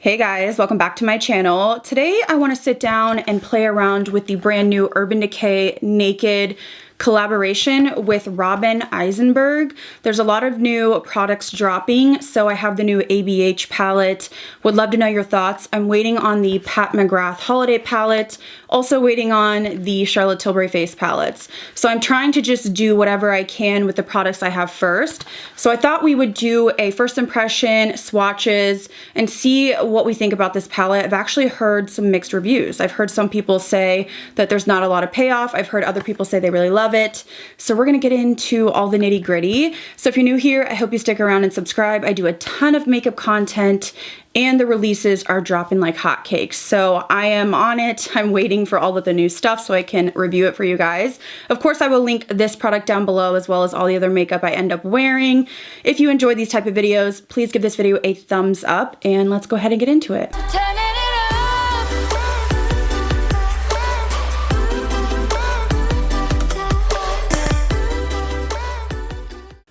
Hey guys, welcome back to my channel. Today I want to sit down and play around with the brand new Urban Decay Naked collaboration with Robin Eisenberg. There's a lot of new products dropping, so I have the new ABH palette. Would love to know your thoughts. I'm waiting on the Pat McGrath holiday palette, also waiting on the Charlotte Tilbury face palettes. So I'm trying to just do whatever I can with the products I have first. So I thought we would do a first impression, swatches, and see what we think about this palette. I've actually heard some mixed reviews. I've heard some people say that there's not a lot of payoff. I've heard other people say they really love it. So we're gonna get into all the nitty gritty. So if you're new here, I hope you stick around and subscribe. I do a ton of makeup content and the releases are dropping like hotcakes. So I am on it. I'm waiting for all of the new stuff so I can review it for you guys. Of course, I will link this product down below as well as all the other makeup I end up wearing. If you enjoy these type of videos, please give this video a thumbs up and let's go ahead and get into it.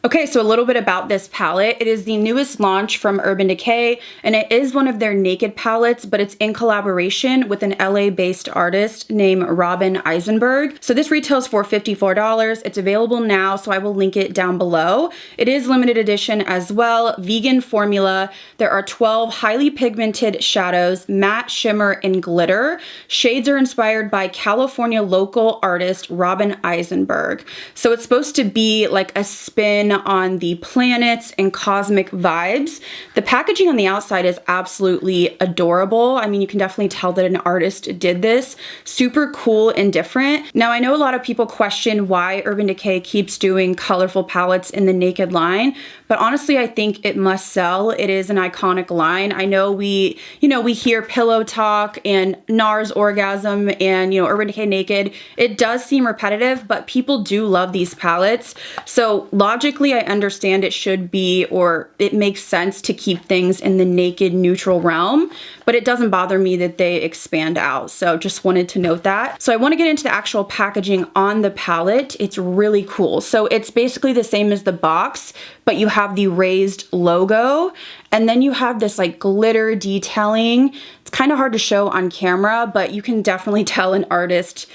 Okay, so a little bit about this palette. It is the newest launch from Urban Decay, and it is one of their naked palettes, but it's in collaboration with an LA-based artist named Robin Eisenberg. So this retails for $54. It's available now, so I will link it down below. It is limited edition as well, vegan formula. There are 12 highly pigmented shadows, matte, shimmer, and glitter. Shades are inspired by California local artist Robin Eisenberg. So it's supposed to be like a spin on the planets and cosmic vibes. The packaging on the outside is absolutely adorable. I mean, you can definitely tell that an artist did this. Super cool and different. Now, I know a lot of people question why Urban Decay keeps doing colorful palettes in the naked line, but honestly, I think it must sell. It is an iconic line. I know we hear Pillow Talk and NARS Orgasm and, Urban Decay Naked. It does seem repetitive, but people do love these palettes. So logically, I understand it should be, or it makes sense to keep things in the naked neutral realm, but it doesn't bother me that they expand out. So just wanted to note that. So I want to get into the actual packaging on the palette. It's really cool. So it's basically the same as the box, but you have the raised logo, and then you have this like glitter detailing. It's kind of hard to show on camera, but you can definitely tell an artist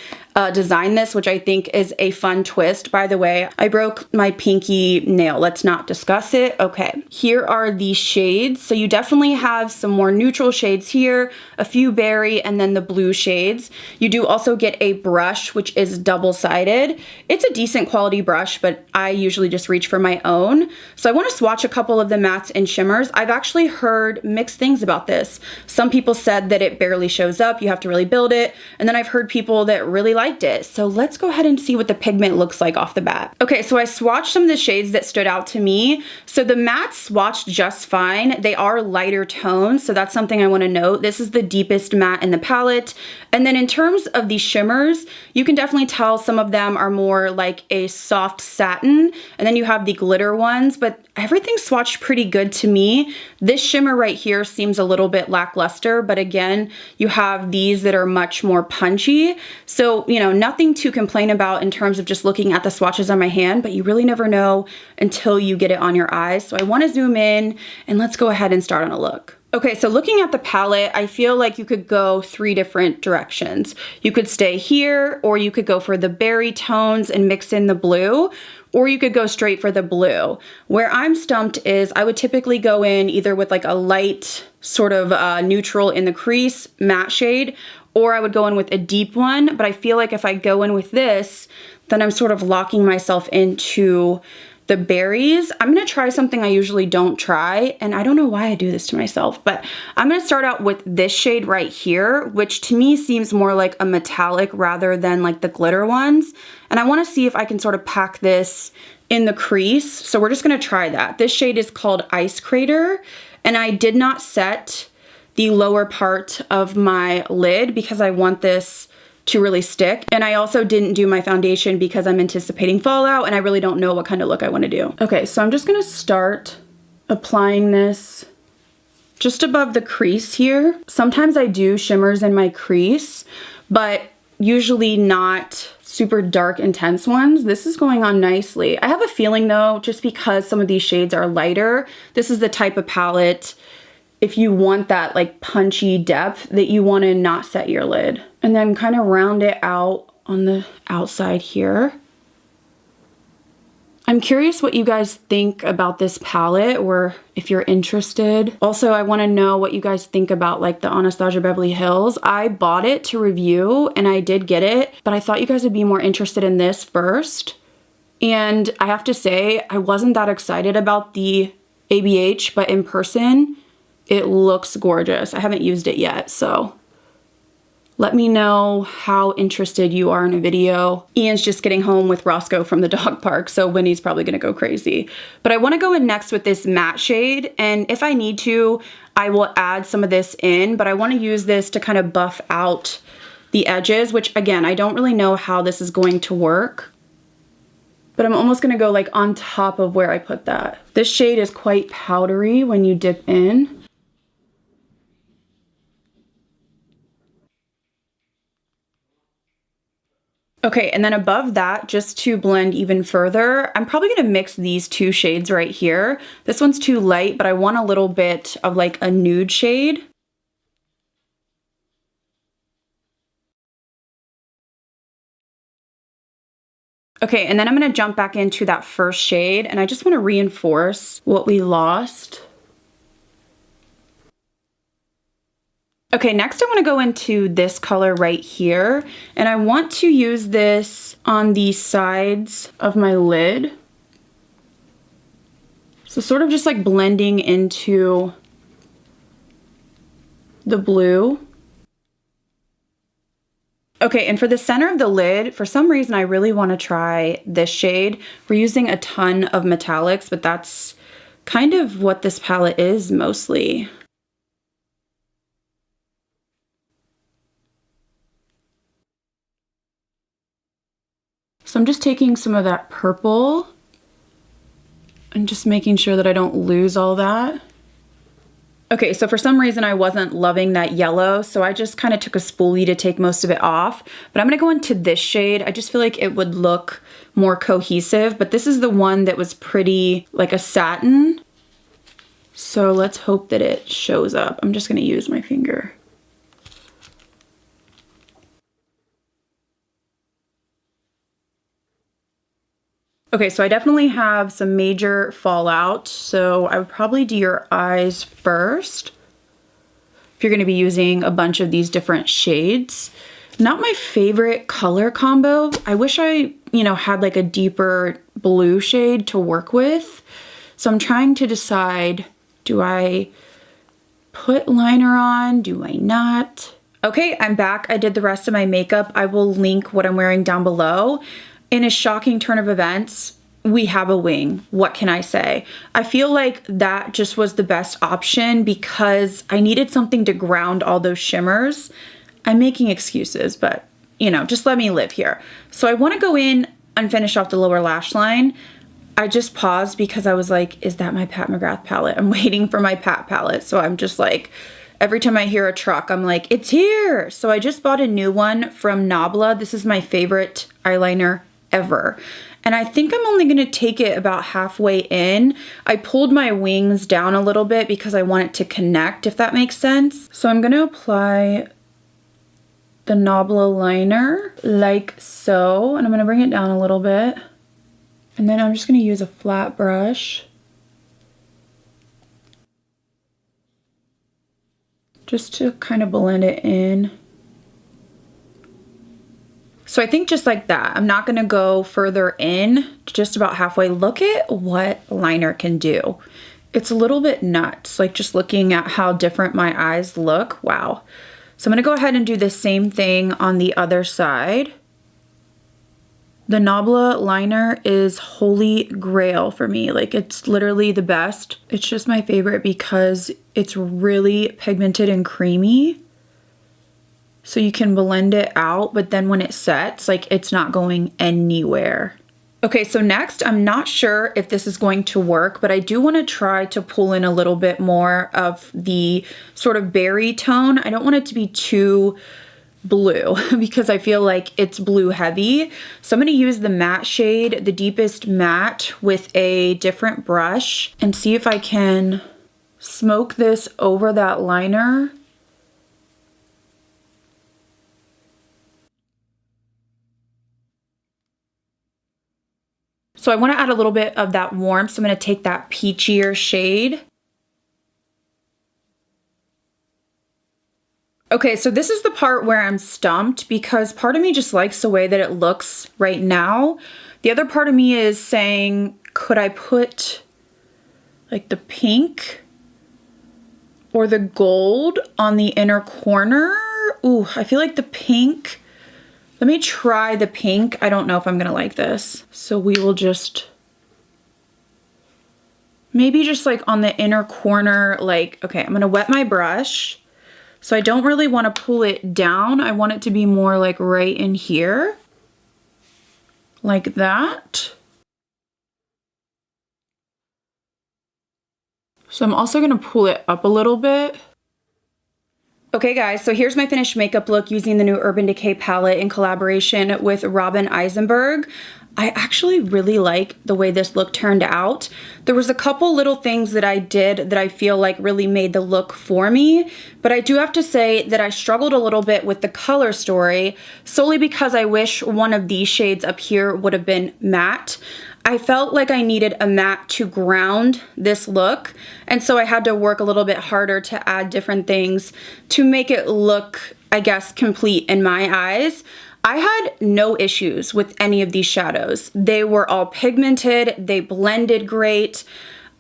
designed this, which I think is a fun twist. By the way, I broke my pinky nail. Let's not discuss it. Okay, here are the shades. So you definitely have some more neutral shades here, a few berry, and then the blue shades. You do also get a brush, which is double-sided. It's a decent quality brush, but I usually just reach for my own. So I want to swatch a couple of the mattes and shimmers. I've actually heard mixed things about this. Some people said that it barely shows up, you have to really build it, and then I've heard people that really liked it. So let's go ahead and see what the pigment looks like off the bat. Okay, so I swatched some of the shades that stood out to me. So the mattes swatched just fine. They are lighter tones, so that's something I want to note. This is the deepest matte in the palette. And then in terms of the shimmers, you can definitely tell some of them are more like a soft satin, and then you have the glitter ones, but everything swatched pretty good to me. This shimmer right here seems a little bit lackluster, but again, you have these that are much more punchy. So, nothing to complain about in terms of just looking at the swatches on my hand, but you really never know until you get it on your eyes. So I want to zoom in and let's go ahead and start on a look. Okay, so looking at the palette, I feel like you could go 3 different directions. You could stay here, or you could go for the berry tones and mix in the blue, or you could go straight for the blue. Where I'm stumped is I would typically go in either with like a light sort of neutral in the crease, matte shade, or I would go in with a deep one, but I feel like if I go in with this, then I'm sort of locking myself into the berries. I'm gonna try something I usually don't try, and I don't know why I do this to myself, but I'm gonna start out with this shade right here, which to me seems more like a metallic rather than like the glitter ones. And I wanna see if I can sort of pack this in the crease. So we're just gonna try that. This shade is called Ice Crater, and I did not set the lower part of my lid because I want this to really stick. And I also didn't do my foundation because I'm anticipating fallout and I really don't know what kind of look I want to do. Okay, so I'm just gonna start applying this just above the crease here. Sometimes I do shimmers in my crease, but usually not super dark, intense ones. This is going on nicely. I have a feeling though, just because some of these shades are lighter, this is the type of palette if you want that like punchy depth that you want to not set your lid. And then kind of round it out on the outside here. I'm curious what you guys think about this palette, or if you're interested. Also, I want to know what you guys think about like the Anastasia Beverly Hills. I bought it to review and I did get it, but I thought you guys would be more interested in this first. And I have to say, I wasn't that excited about the ABH, but in person, it looks gorgeous. I haven't used it yet, so let me know how interested you are in a video. Ian's just getting home with Roscoe from the dog park, so Winnie's probably gonna go crazy. But I wanna go in next with this matte shade, and if I need to, I will add some of this in, but I wanna use this to kind of buff out the edges, which again, I don't really know how this is going to work. But I'm almost gonna go like on top of where I put that. This shade is quite powdery when you dip in. Okay, and then above that, just to blend even further, I'm probably gonna mix these two shades right here. This one's too light, but I want a little bit of like a nude shade. Okay, and then I'm gonna jump back into that first shade, and I just wanna reinforce what we lost. Okay, next I wanna go into this color right here, and I want to use this on the sides of my lid. So sort of just like blending into the blue. Okay, and for the center of the lid, for some reason I really want to try this shade. We're using a ton of metallics, but that's kind of what this palette is mostly. So I'm just taking some of that purple and just making sure that I don't lose all that. Okay, so for some reason I wasn't loving that yellow, so I just kind of took a spoolie to take most of it off. But I'm gonna go into this shade. I just feel like it would look more cohesive, but this is the one that was pretty like a satin. So let's hope that it shows up. I'm just gonna use my finger. Okay, so I definitely have some major fallout, so I would probably do your eyes first if you're gonna be using a bunch of these different shades. Not my favorite color combo. I wish I, had like a deeper blue shade to work with. So I'm trying to decide, do I put liner on? Do I not? Okay, I'm back. I did the rest of my makeup. I will link what I'm wearing down below. In a shocking turn of events, we have a wing. What can I say? I feel like that just was the best option because I needed something to ground all those shimmers. I'm making excuses, but just let me live here. So I want to go in and finish off the lower lash line. I just paused because I was like, is that my Pat McGrath palette? I'm waiting for my Pat palette. So I'm just like, every time I hear a truck, I'm like, it's here. So I just bought a new one from Nabla. This is my favorite eyeliner ever. And I think I'm only gonna take it about halfway in. I pulled my wings down a little bit because I want it to connect, if that makes sense. So I'm gonna apply the Nabla liner like so, and I'm gonna bring it down a little bit. And then I'm just gonna use a flat brush just to kind of blend it in. So I think just like that, I'm not gonna go further in, just about halfway. Look at what liner can do. It's a little bit nuts, like just looking at how different my eyes look, wow. So I'm gonna go ahead and do the same thing on the other side. The Nabla liner is holy grail for me. Like it's literally the best. It's just my favorite because it's really pigmented and creamy. So you can blend it out, but then when it sets, like it's not going anywhere. Okay, so next, I'm not sure if this is going to work, but I do want to try to pull in a little bit more of the sort of berry tone. I don't want it to be too blue because I feel like it's blue heavy. So I'm going to use the matte shade, the deepest matte, with a different brush and see if I can smoke this over that liner. So I want to add a little bit of that warmth, so I'm going to take that peachier shade. Okay, so this is the part where I'm stumped because part of me just likes the way that it looks right now. The other part of me is saying, could I put like the pink or the gold on the inner corner? Ooh, I feel like the pink. Let me try the pink. I don't know if I'm gonna like this. So we will just, maybe just like on the inner corner, like, okay, I'm gonna wet my brush. So I don't really wanna pull it down. I want it to be more like right in here, like that. So I'm also gonna pull it up a little bit. Okay guys, so here's my finished makeup look using the new Urban Decay palette in collaboration with Eisenberg. I actually really like the way this look turned out. There was a couple little things that I did that I feel like really made the look for me, but I do have to say that I struggled a little bit with the color story solely because I wish one of these shades up here would have been matte. I felt like I needed a matte to ground this look, and so I had to work a little bit harder to add different things to make it look, I guess, complete in my eyes. I had no issues with any of these shadows. They were all pigmented, they blended great.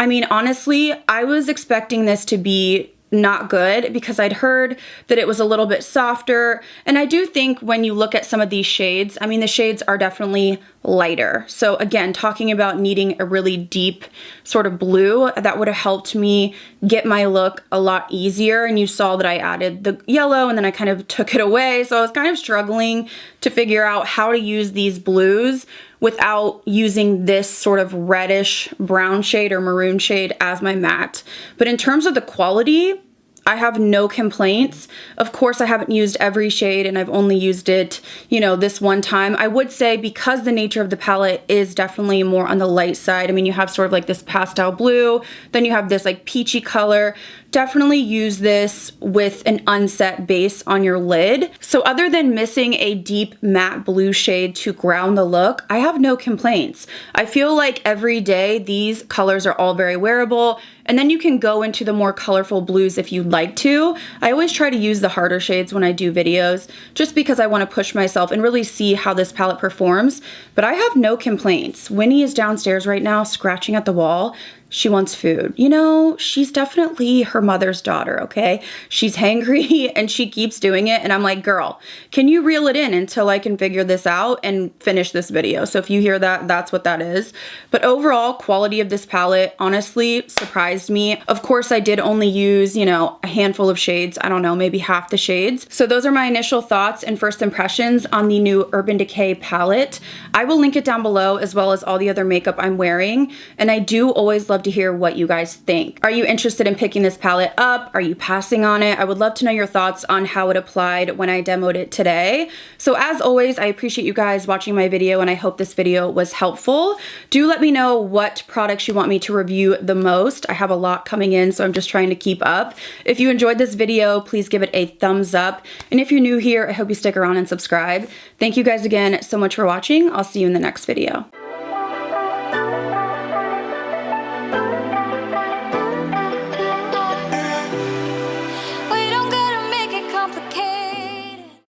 I mean, honestly, I was expecting this to be not good because I'd heard that it was a little bit softer, and I do think when you look at some of these shades, I mean, the shades are definitely lighter. So again, talking about needing a really deep sort of blue, that would have helped me get my look a lot easier. And you saw that I added the yellow and then I kind of took it away. So I was kind of struggling to figure out how to use these blues without using this sort of reddish brown shade or maroon shade as my matte. But in terms of the quality, I have no complaints. Of course, I haven't used every shade and I've only used it, you know, this one time. I would say because the nature of the palette is definitely more on the light side. I mean, you have sort of like this pastel blue, then you have this like peachy color. Definitely use this with an unset base on your lid. So other than missing a deep matte blue shade to ground the look, I have no complaints. I feel like every day these colors are all very wearable, and then you can go into the more colorful blues if you'd like to. I always try to use the harder shades when I do videos just because I want to push myself and really see how this palette performs, but I have no complaints. Winnie is downstairs right now scratching at the wall. She wants food. You know, she's definitely her mother's daughter, okay? She's hangry and she keeps doing it, and I'm like, girl, can you reel it in until I can figure this out and finish this video? So if you hear that, that's what that is. But overall, quality of this palette honestly surprised me. Of course, I did only use, you know, a handful of shades. I don't know, maybe half the shades. So those are my initial thoughts and first impressions on the new Urban Decay palette. I will link it down below as well as all the other makeup I'm wearing, and I do always love to hear what you guys think. Are you interested in picking this palette up? Are you passing on it? I would love to know your thoughts on how it applied when I demoed it today. So as always, I appreciate you guys watching my video, and I hope this video was helpful. Do let me know what products you want me to review the most. I have a lot coming in, so I'm just trying to keep up. If you enjoyed this video, please give it a thumbs up. And if you're new here, I hope you stick around and subscribe. Thank you guys again so much for watching. I'll see you in the next video.